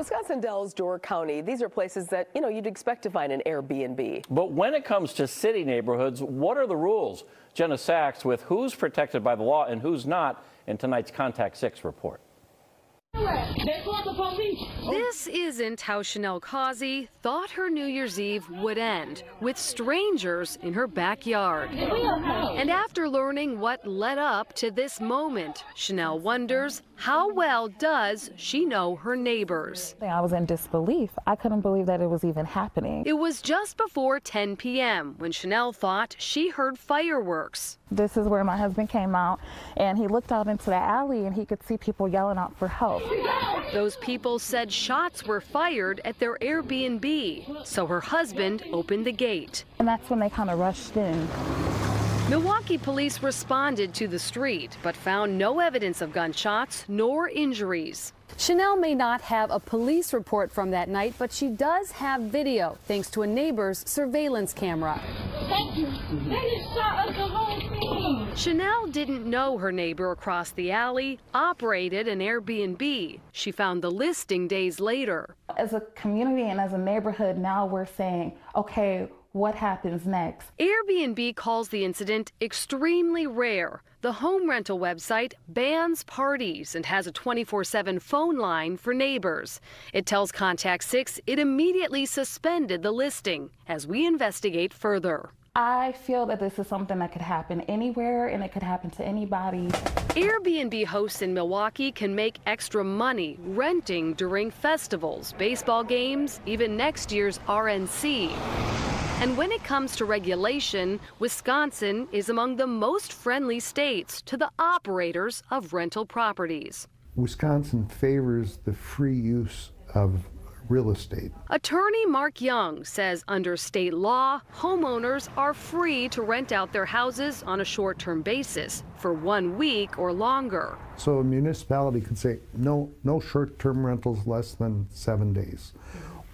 Wisconsin Dells, Door County, these are places that, you'd expect to find an Airbnb. But when it comes to city neighborhoods, what are the rules? Jenna Sachs with who's protected by the law and who's not in tonight's Contact 6 report. This isn't how Chanel Causey thought her New Year's Eve would end, with strangers in her backyard. And after learning what led up to this moment, Chanel wonders, how well does she know her neighbors? I was in disbelief. I couldn't believe that it was even happening. It was just before 10 p.m. when Chanel thought she heard fireworks. This is where my husband came out, and he looked out into the alley and he could see people yelling out for help. Those people said shots were fired at their Airbnb, so her husband opened the gate. And that's when they kind of rushed in. Milwaukee police responded to the street, but found no evidence of gunshots nor injuries. Chanel may not have a police report from that night, but she does have video, thanks to a neighbor's surveillance camera. Thank you. They just shot up the whole thing. Chanel didn't know her neighbor across the alley operated an Airbnb. She found the listing days later. As a community and as a neighborhood, now we're saying, okay, what happens next? Airbnb calls the incident extremely rare. The home rental website bans parties and has a 24/7 phone line for neighbors. It tells Contact 6 it immediately suspended the listing as we investigate further. I feel that this is something that could happen anywhere and it could happen to anybody. Airbnb hosts in Milwaukee can make extra money renting during festivals, baseball games, even next year's RNC. And when it comes to regulation, Wisconsin is among the most friendly states to the operators of rental properties. Wisconsin favors the free use of real estate. Attorney Mark Young says under state law, homeowners are free to rent out their houses on a short-term basis for 1 week or longer. So a municipality could say no short-term rentals less than 7 days,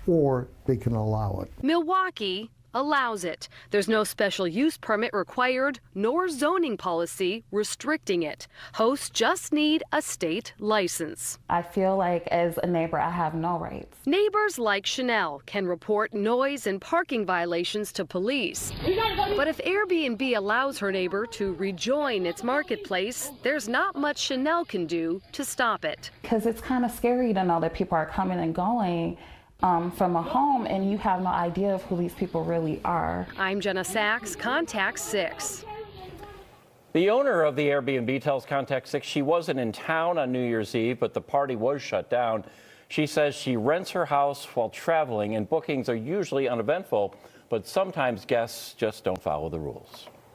or they can allow it. Milwaukee allows it. There's no special use permit required, nor zoning policy restricting it. Hosts just need a state license. I feel like as a neighbor, I have no rights. Neighbors like Chanel can report noise and parking violations to police. But if Airbnb allows her neighbor to rejoin its marketplace, there's not much Chanel can do to stop it. Because it's kind of scary to know that people are coming and going from a home, and you have no idea of who these people really are. I'm Jenna Sachs, Contact 6. The owner of the Airbnb tells Contact 6 she wasn't in town on New Year's Eve, but the party was shut down. She says she rents her house while traveling, and bookings are usually uneventful, but sometimes guests just don't follow the rules.